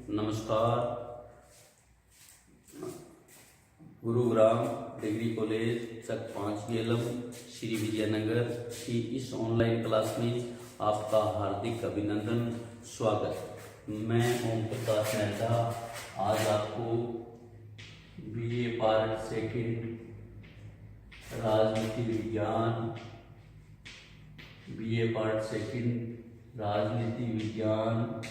नमस्कार। Gurugram degree college चक 5 गेलम श्री विजयनगर की इस ऑनलाइन क्लास में आपका हार्दिक अभिनंदन, स्वागत। मैं ओम प्रकाश मेहता आज आपको बीए पार्ट सेकंड राजनीति विज्ञान, बीए पार्ट सेकंड राजनीति विज्ञान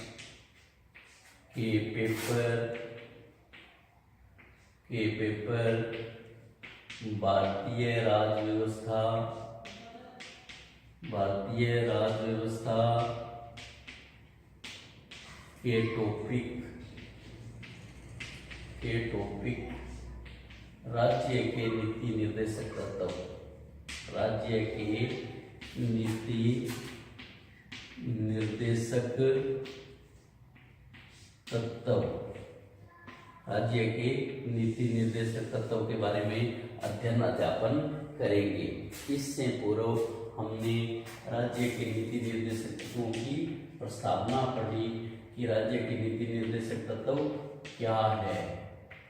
के पेपर भारतीय राज व्यवस्था के टॉपिक राज्य के नीति निर्देशक तत्व, राज्य के नीति निर्देशक तत्व, राज्य के नीति निर्देशक तत्व के बारे में अध्ययन अध्यापन करेंगे। इससे पूर्व हमने राज्य के नीति निर्देशक तत्वों की प्रस्तावना पढ़ी कि राज्य के नीति निर्देशक तत्व क्या है।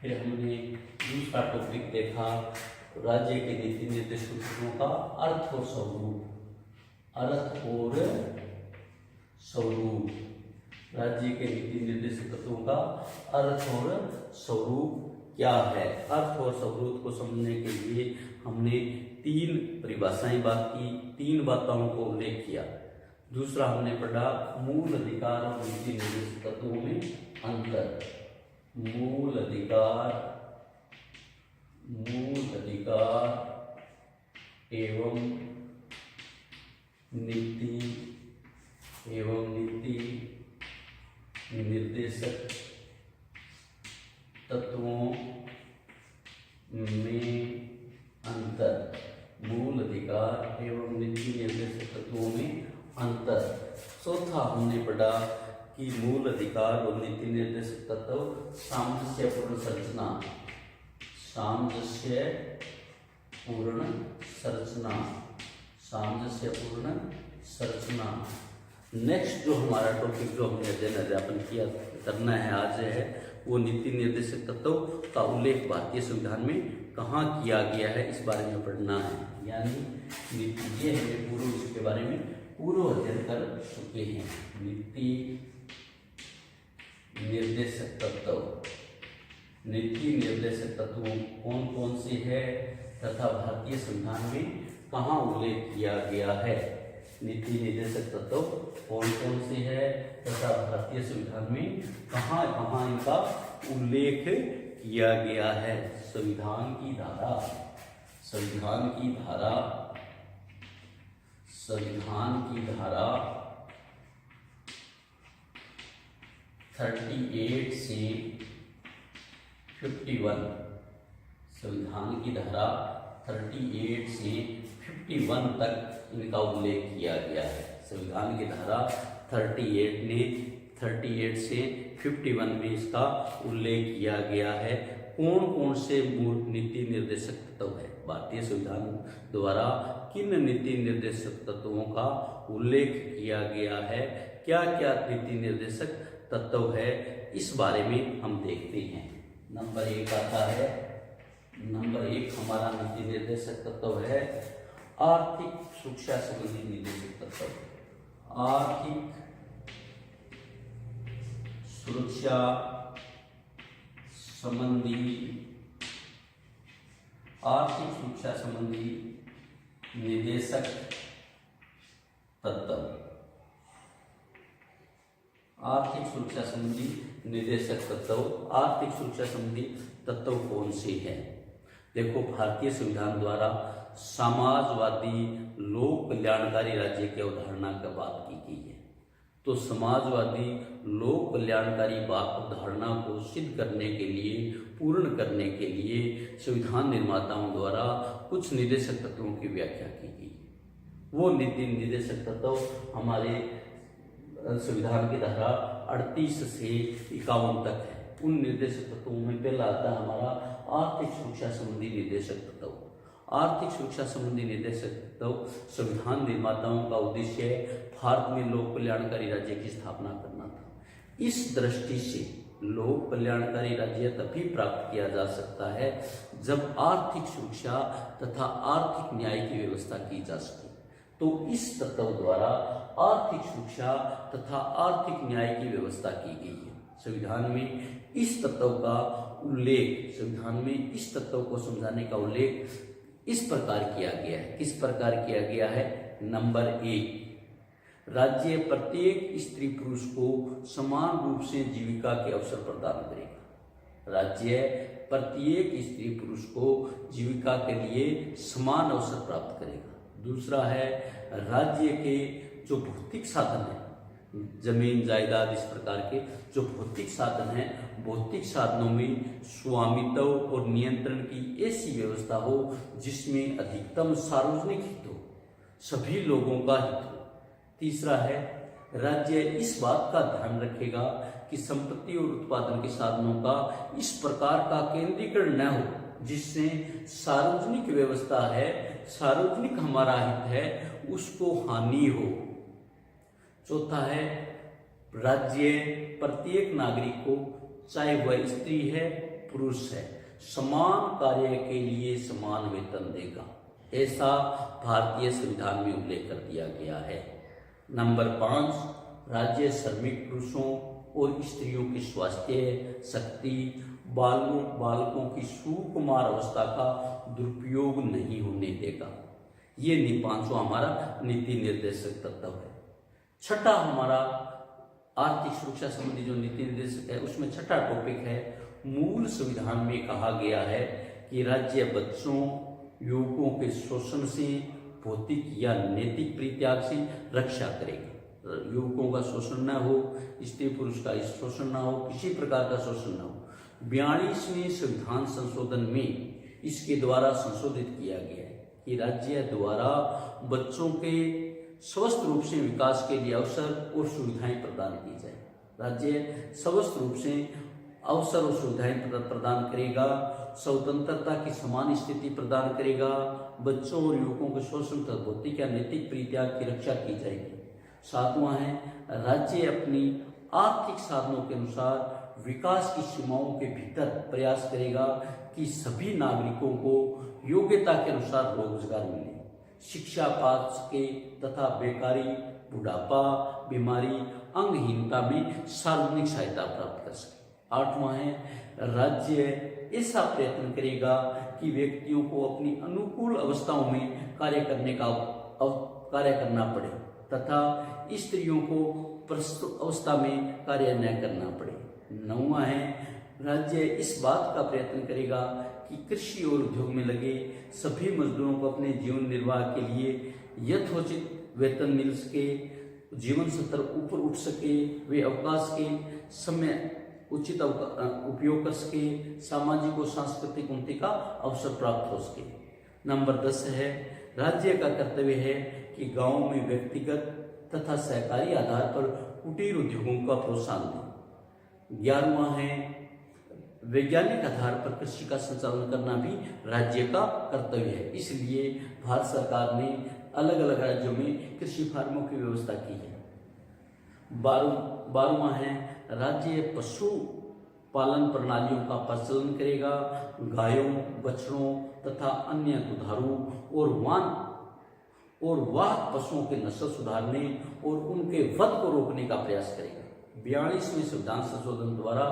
फिर हमने दूसरा टॉपिक देखा, राज्य के नीति निर्देशक तत्वों का अर्थ और स्वरूप, राज्य के नीति निर्देशक तत्वों का अर्थ और स्वरूप क्या है। अर्थ और स्वरूप को समझने के लिए हमने 3 परिभाषाएं बात की, 3 बातों को उल्लेख किया। दूसरा हमने पढ़ा मूल अधिकार और नीति निर्देशक तत्वों में अंतर। मूल अधिकार एवं नीति निर्देशक तत्वों में अंतर। मूल अधिकार एवं नीति निर्देशक तत्वों में अंतर। चौथा हमने पढ़ा कि मूल अधिकार और नीति निर्देशक तत्व सामंजस्यपूर्ण संरचना। नेक्स्ट जो हमारा टॉपिक जो हमने अध्ययन अध्यापन किया करना है आज है वो नीति निर्देशक तत्व का उल्लेख भारतीय संविधान में कहाँ किया गया है, इस बारे में पढ़ना है। यानी नीति ये है पूर्व इसके बारे में पूर्व अध्ययन कर चुके हैं। नीति निर्देशक तत्व कौन कौन से है तथा भारतीय संविधान में कहाँ उल्लेख किया गया है। नीति निर्देशक तत्व कौन कौन से है तथा भारतीय संविधान में कहाँ कहाँ इनका उल्लेख किया गया है। संविधान की धारा 38 से 51, संविधान की धारा 38 से 51 तक इनका उल्लेख किया गया है। संविधान की धारा 38 से 51 में इसका उल्लेख किया गया है। कौन कौन से मूल नीति निर्देशक तत्व है, भारतीय संविधान द्वारा किन नीति निर्देशक तत्वों का उल्लेख किया गया है, क्या क्या नीति निर्देशक तत्व है, इस बारे में हम देखते हैं। नंबर 1 आता है, नंबर 1 हमारा नीति निर्देशक तत्व है आर्थिक सुरक्षा संबंधी निर्देशक तत्व। आर्थिक सुरक्षा संबंधी निर्देशक तत्व। आर्थिक सुरक्षा संबंधी निर्देशक तत्व। आर्थिक सुरक्षा संबंधी तत्व कौन से हैं? देखो, भारतीय संविधान द्वारा समाजवादी लोक कल्याणकारी राज्य की अवधारणा की बात की गई है। तो समाजवादी लोक कल्याणकारी अवधारणा को सिद्ध करने के लिए, पूर्ण करने के लिए संविधान निर्माताओं द्वारा कुछ निर्देशक तत्वों की व्याख्या की गई। वो नीति निर्देशक तत्व हमारे संविधान की धारा 38 से 51 तक है। उन निर्देशक तत्वों में पहला आता है हमारा आर्थिक सुरक्षा संबंधी निर्देशक तत्व। आर्थिक सुरक्षा संबंधी निर्देशक तत्व संविधान निर्माताओं का उद्देश्य भारत में लोक कल्याणकारी राज्य की स्थापना करना था। इस दृष्टि से लोक कल्याणकारी राज्य तभी प्राप्त किया जा सकता है जब आर्थिक सुरक्षा तथा आर्थिक न्याय की व्यवस्था की जा सके। तो इस तत्व द्वारा आर्थिक सुरक्षा तथा आर्थिक न्याय की व्यवस्था की गई है। संविधान में इस तत्व का उल्लेख, संविधान में इस तत्व को समझाने का उल्लेख इस प्रकार किया गया है। किस प्रकार किया गया है? नंबर 1, राज्य प्रत्येक स्त्री पुरुष को समान रूप से जीविका के अवसर प्रदान करेगा। राज्य प्रत्येक स्त्री पुरुष को जीविका के लिए समान अवसर प्राप्त करेगा। दूसरा है, राज्य के जो भौतिक साधन है, जमीन जायदाद इस प्रकार के जो भौतिक साधन है, भौतिक साधनों में स्वामित्व और नियंत्रण की ऐसी व्यवस्था हो जिसमें अधिकतम सार्वजनिक हित हो, सभी लोगों का हित हो। तीसरा है, राज्य इस बात का ध्यान रखेगा कि संपत्ति और उत्पादन के साधनों का इस प्रकार का केंद्रीकरण न हो जिससे सार्वजनिक व्यवस्था है, सार्वजनिक हमारा हित है, उसको हानि हो। चौथा है, राज्य प्रत्येक नागरिक को, चाहे वह स्त्री है पुरुष है, समान कार्य के लिए समान वेतन देगा। ऐसा भारतीय संविधान में उल्लेख कर दिया गया है। नंबर 5, राज्य श्रमिक पुरुषों और स्त्रियों की स्वास्थ्य, शक्ति, बालकों की सुकुमार अवस्था का दुरुपयोग नहीं होने देगा। ये 5वां हमारा नीति निर्देशक तत्व है। छठा हमारा आर्थिक सुरक्षा संबंधी जो नीति निर्देशक है उसमें छठा टॉपिक है, मूल संविधान में कहा गया है कि राज्य बच्चों, युवकों के शोषण से, भौतिक या नैतिक परित्याग से रक्षा करेगा। युवकों का शोषण न हो, स्त्री पुरुष का शोषण न हो, किसी प्रकार का शोषण न हो। 42वें संविधान संशोधन में इसके द्वारा संशोधित किया गया है कि राज्य द्वारा बच्चों के स्वस्थ रूप से विकास के लिए अवसर और सुविधाएं प्रदान की जाए। राज्य स्वस्थ रूप से अवसर और सुविधाएं प्रदान करेगा, स्वतंत्रता की समान स्थिति प्रदान करेगा, बच्चों और युवकों के शोषण तथा भौतिक या नैतिक परित्याग की रक्षा की जाएगी। 7वां है, राज्य अपनी आर्थिक साधनों के अनुसार विकास की सीमाओं के भीतर प्रयास करेगा कि सभी नागरिकों को योग्यता के अनुसार रोजगार मिले, शिक्षा पा सके तथा बेकारी, बुढ़ापा, बीमारी, अंगहीनता में सार्वजनिक सहायता प्राप्त कर सके। 8वां है, राज्य ऐसा प्रयत्न करेगा कि व्यक्तियों को अपनी अनुकूल अवस्थाओं में कार्य करना पड़े तथा स्त्रियों को प्रस्तुत अवस्था में कार्य न करना पड़े। 9वां है, राज्य इस बात का प्रयत्न करेगा कि कृषि और उद्योग में लगे सभी मजदूरों को अपने जीवन निर्वाह के लिए यथोचित वेतन मिल सके, जीवन स्तर ऊपर उठ सके, वे अवकाश के समय उचित उपयोग कर सके, सामाजिक और सांस्कृतिक उन्नति का अवसर प्राप्त हो सके। नंबर 10 है, राज्य का कर्तव्य है कि गांव में व्यक्तिगत तथा सहकारी आधार पर कुटीर उद्योगों का प्रोत्साहन दें। 11वां है, वैज्ञानिक आधार पर कृषि का संचालन करना भी राज्य का कर्तव्य है। इसलिए भारत सरकार ने अलग अलग राज्यों में कृषि फार्मों की व्यवस्था की है। 12वां है, राज्य पशु पालन प्रणालियों का प्रचलन करेगा, गायों, बछड़ों तथा अन्य दुधारू और वाहक पशुओं के नस्ल सुधारने और उनके वध को रोकने का प्रयास करेगा। 42वें संविधान संशोधन द्वारा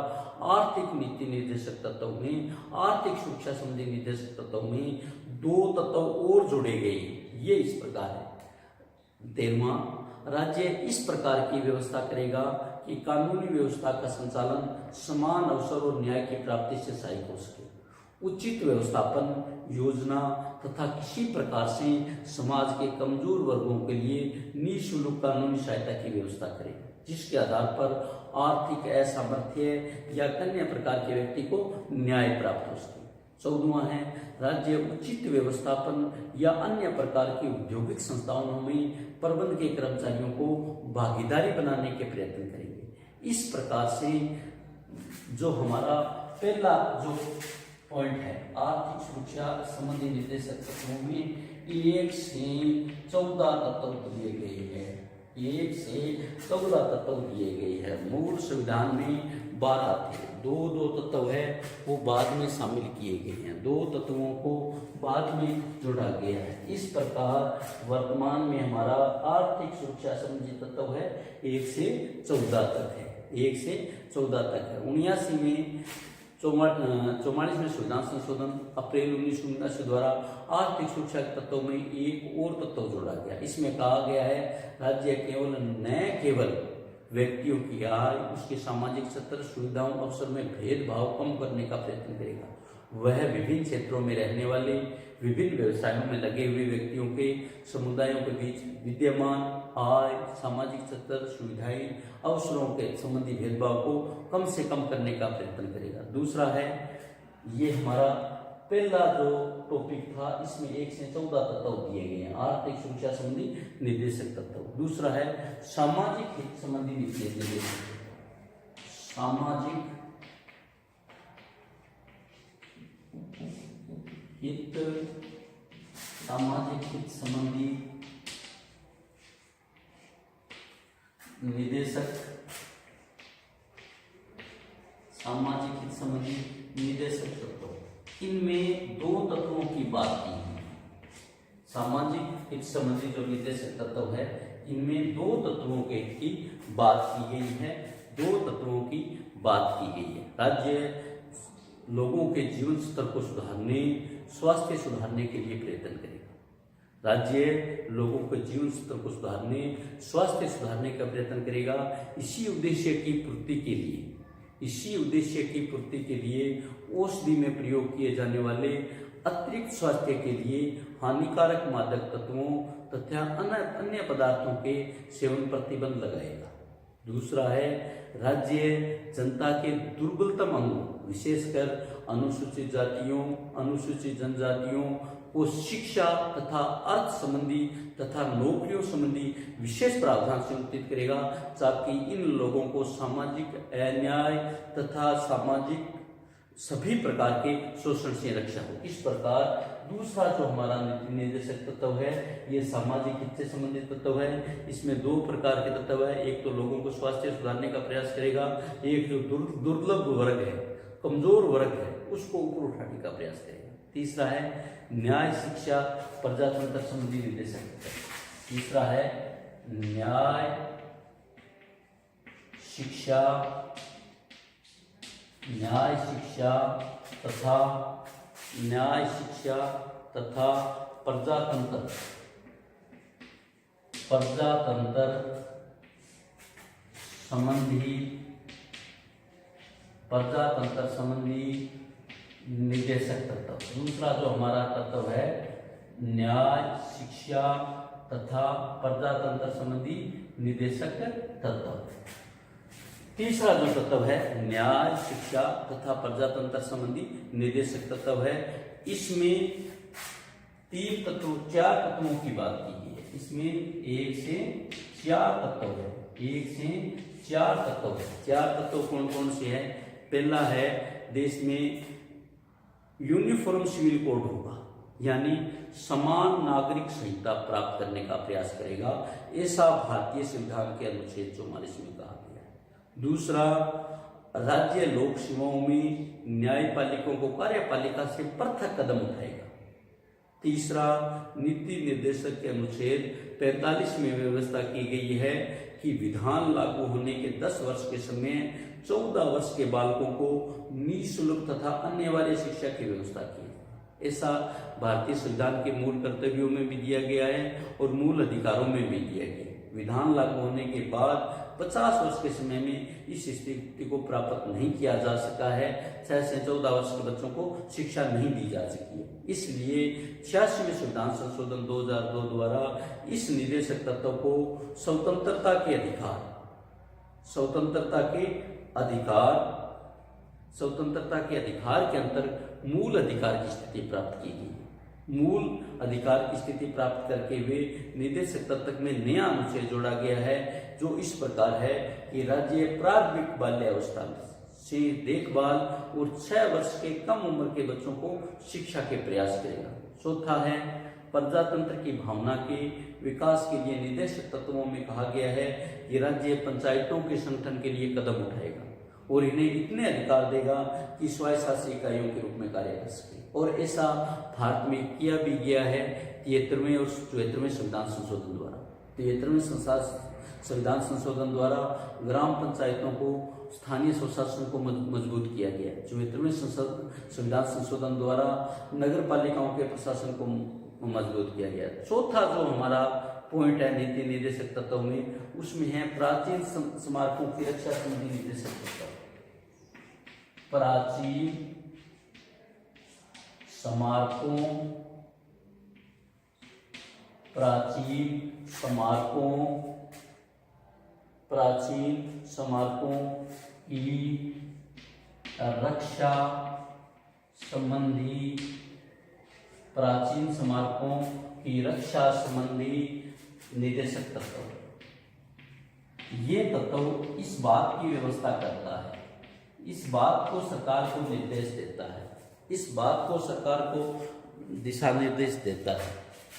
आर्थिक नीति निर्देशक तत्व में, आर्थिक सुरक्षा संबंधी निर्देशक तत्व में 2 तत्व और जोड़े गए। ये इस प्रकार है। 13वां, राज्य इस प्रकार की व्यवस्था करेगा कि कानूनी व्यवस्था का संचालन समान अवसर और न्याय की प्राप्ति से सहायक हो सके। उचित व्यवस्थापन योजना तथा किसी प्रकार से समाज के कमजोर वर्गों के लिए निःशुल्क कानूनी सहायता की व्यवस्था करेगा, जिसके आधार पर आर्थिक असामर्थ्य या अन्य प्रकार के व्यक्ति को न्याय प्राप्त हो सके। 14वां है, राज्य उचित व्यवस्थापन या अन्य प्रकार की औद्योगिक संस्थाओं में प्रबंध के कर्मचारियों को भागीदारी बनाने के प्रयत्न करेंगे। इस प्रकार से जो हमारा पहला जो पॉइंट है, आर्थिक सुरक्षा संबंधी निर्देशक तत्वों में 1 से 14 तत्व दिए गए हैं। 1 से 14 तत्व दिए गए हैं। मूल संविधान में 12 थे, दो तत्व है वो बाद में शामिल किए गए हैं, 2 तत्वों को बाद में जोड़ा गया है। इस प्रकार वर्तमान में हमारा आर्थिक सुरक्षा संबंधी तत्व है 1 से 14 तक है, 1 से 14 तक है। 79 में 44 में संविधान संशोधन अप्रैल 1979 द्वारा आर्थिक सुरक्षा के तत्वों में एक और तत्व जोड़ा गया। इसमें कहा गया है राज्य केवल व्यक्तियों की आय, उसके सामाजिक स्तर, सुविधाओं, अवसर में भेदभाव कम करने का प्रयत्न करेगा। वह विभिन्न क्षेत्रों में रहने वाले, विभिन्न व्यवसायों में लगे हुए व्यक्तियों के समुदायों के बीच विद्यमान आय, सामाजिक स्तर, सुविधाएं, अवसरों के संबंधी भेदभाव को कम से कम करने का प्रयत्न करेगा। दूसरा है, ये हमारा पहला जो टॉपिक था, इसमें 1 से 14 तत्व दिए गए हैं, आर्थिक सुरक्षा संबंधी निर्देशक तत्व। दूसरा है सामाजिक हित संबंधी निर्देशक, सामाजिक हित संबंधी निदेशक, सामाजिक हित संबंधी निदेशक तत्व। इनमें 2 तत्वों की बात की है। सामाजिक हित संबंधी जो निदेशक तत्व है, इनमें 2 तत्वों की बात की गई है, 2 तत्वों की बात की गई है। राज्य लोगों के जीवन स्तर को सुधारने, स्वास्थ्य सुधारने के लिए प्रयत्न करेगा। राज्य लोगों के जीवन स्तर को सुधारने, स्वास्थ्य सुधारने का प्रयत्न करेगा। इसी उद्देश्य की पूर्ति के लिए औषधि में प्रयोग किए जाने वाले अतिरिक्त स्वास्थ्य के लिए हानिकारक मादक तत्वों तथा अन्य पदार्थों के सेवन प्रतिबंध लगाएगा। दूसरा है, राज्य जनता के दुर्बलतम अंगों, विशेषकर अनुसूचित जातियों, अनुसूचित जनजातियों को शिक्षा तथा अर्थ संबंधी तथा नौकरियों संबंधी विशेष प्रावधान से मुक्तित करेगा, ताकि इन लोगों को सामाजिक अन्याय तथा सामाजिक सभी प्रकार के शोषण से रक्षा हो। इस प्रकार दूसरा जो हमारा निर्देशक तत्व है, ये सामाजिक हित से संबंधित तत्व है। इसमें 2 प्रकार के तत्व है, एक तो लोगों को स्वास्थ्य सुधारने का प्रयास करेगा, एक जो दुर्लभ वर्ग है, कमजोर वर्ग है, उसको ऊपर उठाने का प्रयास करेगा। तीसरा है न्याय, शिक्षा, प्रजातंत्र संबंधी निर्देशक तत्व। तीसरा है न्याय, शिक्षा तथा प्रजातंत्र संबंधी निर्देशक तत्व। दूसरा जो हमारा तत्व है न्याय, शिक्षा तथा प्रजातंत्र संबंधी निर्देशक तत्व। तीसरा जो तत्व है न्याय, शिक्षा तथा प्रजातंत्र संबंधी निर्देशक तत्व है। इसमें 4 तत्वों की बात की गई है। इसमें 1 से 4 तत्व है, 1 से 4 तत्व है। 4 तत्व कौन कौन से हैं? पहला है, देश में यूनिफॉर्म सिविल कोड होगा, यानी समान नागरिक संहिता प्राप्त करने का प्रयास करेगा, ऐसा भारतीय संविधान के अनुच्छेद 44 में कहा गया है। दूसरा, राज्य लोक सेवाओं में न्यायपालिकाओं को कार्यपालिका से पृथक कदम उठाएगा। तीसरा, नीति निर्देशक के अनुच्छेद 45 में व्यवस्था की गई है कि विधान लागू होने के 10 वर्ष के समय 14 वर्ष के बालकों को निःशुल्क तथा अनिवार्य शिक्षा की व्यवस्था की। ऐसा भारतीय संविधान के मूल कर्तव्यों में भी दिया गया है और मूल अधिकारों में भी दिया गया है। विधान लागू होने के बाद 50 वर्ष के समय में इस स्थिति को प्राप्त नहीं किया जा सका है, 6 से 14 वर्ष के बच्चों को शिक्षा नहीं दी जा सकी है। इसलिए 86वें संविधान संशोधन 2002 द्वारा इस निर्देशक तत्व को स्वतंत्रता के अधिकार के अंतर मूल अधिकार की स्थिति प्राप्त की गई। मूल अधिकार की स्थिति प्राप्त करके हुए निर्देशक तत्व में नया अनुच्छेद जोड़ा गया है, जो इस प्रकार है कि राज्य प्रारंभिक बाल्यावस्था से देखभाल और 6 वर्ष के कम उम्र के बच्चों को शिक्षा के प्रयास करेगा। चौथा है, प्रजातंत्र की भावना के विकास के लिए निर्देशक तत्वों में कहा गया है कि राज्य पंचायतों के संगठन के लिए कदम उठाएगा और इन्हें इतने अधिकार देगा कि स्वशासी इकाइयों के रूप में कार्य कर सके। और ऐसा भारत में किया भी गया है 73वें और 74वें संविधान संशोधन द्वारा। 73वें संविधान संशोधन द्वारा ग्राम पंचायतों को स्थानीय स्वशासन को मजबूत किया गया। 74वें संविधान संशोधन द्वारा नगर पालिकाओं के प्रशासन को मजबूत किया गया। चौथा जो हमारा पॉइंट है नीति निर्देशक तत्व में, उसमें है प्राचीन स्मारकों की रक्षा संबंधी निर्देशक तत्व। प्राचीन स्मारकों की रक्षा संबंधी निर्देशक तत्व। ये तत्व इस बात की व्यवस्था करता है, इस बात को सरकार को निर्देश देता है, इस बात को सरकार को दिशा निर्देश देता है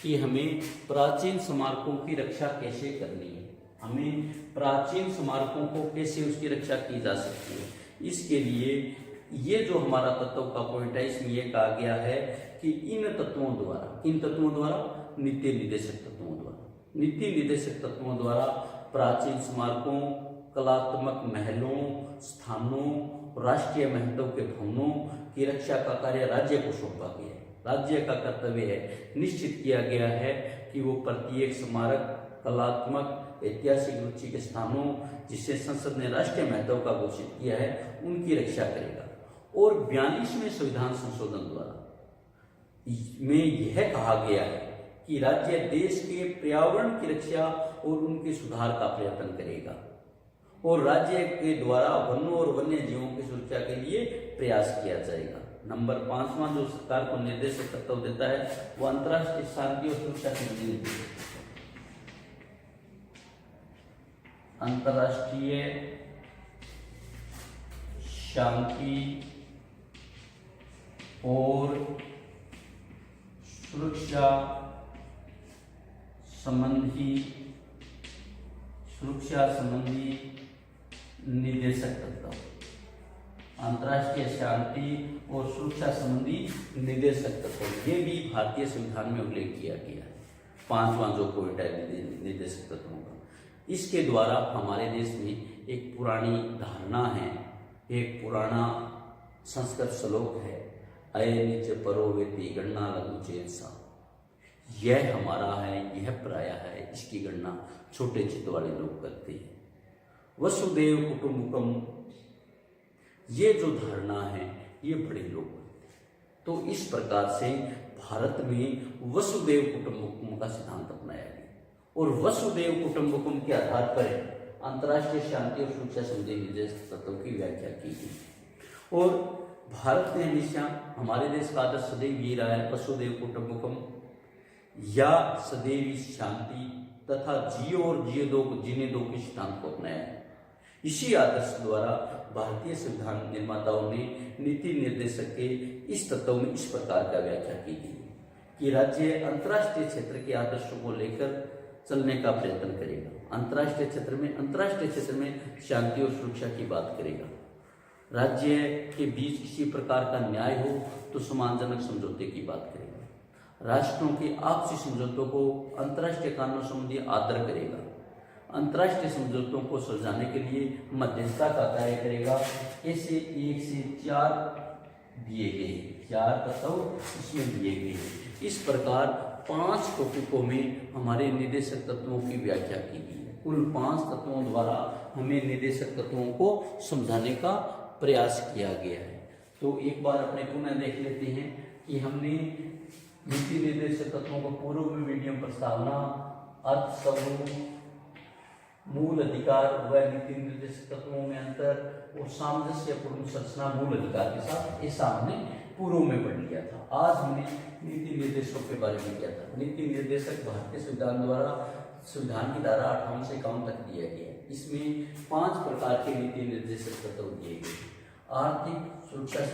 कि हमें प्राचीन स्मारकों की रक्षा कैसे करनी है, हमें प्राचीन स्मारकों को कैसे उसकी रक्षा की जा सकती है। इसके लिए ये जो हमारा तत्व का पॉइंट है, इसमें यह कहा गया है कि इन तत्वों द्वारा नीति निर्देशक तत्वों द्वारा प्राचीन स्मारकों, कलात्मक महलों, स्थानों, राष्ट्रीय महत्व के भवनों की रक्षा का कार्य राज्य को सौंपा गया है। राज्य का कर्तव्य है, निश्चित किया गया है कि वो प्रत्येक स्मारक, कलात्मक, ऐतिहासिक रुचि के स्थानों जिसे संसद ने राष्ट्रीय महत्व का घोषित किया है, उनकी रक्षा करेगा। और 42वें संविधान संशोधन द्वारा में यह कहा गया है कि राज्य देश के पर्यावरण की रक्षा और उनके सुधार का प्रयत्न करेगा और राज्य के द्वारा वनों और वन्य जीवों की सुरक्षा के लिए प्रयास किया जाएगा। नंबर 5वां जो सरकार को निर्देशक तत्व देता है वो अंतर्राष्ट्रीय शांति और सुरक्षा संबंधी निर्देशक। अंतर्राष्ट्रीय शांति और सुरक्षा संबंधी निर्देशक तत्व। अंतर्राष्ट्रीय शांति और सुरक्षा संबंधी निर्देशक तत्व, ये भी भारतीय संविधान में उल्लेख किया गया है। 5वां जो पॉइंट है निर्देशक तत्वों का, इसके द्वारा हमारे देश में एक पुरानी धारणा है, एक पुराना संस्कृत श्लोक है, अय निच परो वेति गणना लघु चेतसा। यह हमारा है, यह पराया है, इसकी गणना छोटे चित्त वाले लोग करते हैं। वसुदेव कुटुंबकम, ये जो धारणा है ये बड़े लोग करते हैं। तो इस प्रकार से भारत में वसुदेव कुटुंबकम का सिद्धांत अपनाया गया और वसुदेव कुटुंबकम के आधार पर अंतर्राष्ट्रीय शांति और सुरक्षा संबंधी निर्देशक तत्वों की व्याख्या की गई। और भारत ने हमेशा, हमारे देश का आदर्श सदैव ये रहा है, वसुदेव कुटुंबकम या सदैव शांति तथा जियो और जियो दो जीने दो के सिद्धांत को अपनाया है। इसी आदर्श द्वारा भारतीय संविधान निर्माताओं ने नीति निर्देशक के इस तत्व में इस प्रकार का व्याख्या की गई कि राज्य अंतर्राष्ट्रीय क्षेत्र के आदर्शों को लेकर चलने का प्रयत्न करेगा। अंतर्राष्ट्रीय क्षेत्र में शांति और सुरक्षा की बात करेगा। राज्य के बीच किसी प्रकार का न्याय हो तो सम्मानजनक समझौते की बात करेगा। राष्ट्रों के आपसी समझौतों को अंतर्राष्ट्रीय कानून संबंधी आदर करेगा। अंतर्राष्ट्रीय समझौतों को सुलझाने के लिए मध्यस्थता का कार्य करेगा। ऐसे 1 से 4 दिए गए, 4 तत्व इसमें दिए गए। इस प्रकार 5 टॉपिकों में हमारे निर्देशक तत्वों की व्याख्या की गई है। कुल 5 तत्वों द्वारा हमें निर्देशक तत्वों को समझाने का प्रयास किया गया है। तो एक बार अपने पुनः देख लेते हैं कि हमने नीति निर्देशक तत्वों को पूर्व में मीडियम प्रस्तावना, अर्थ समूह, मूल अधिकार व नीति निर्देशक तत्वों में अंतर और सामंजस्यपूर्ण संरचना मूल अधिकार के साथ, ऐसा हमने पूर्व में पढ़ लिया था। आज हमने नीति निर्देशों के बारे में किया था। नीति निर्देशक भारतीय संविधान द्वारा संविधान की धारा 58 से 51 तक दिया गया है। इसमें 5 प्रकार के नीति निर्देशक तत्व दिए गए। आर्थिक सुरक्षा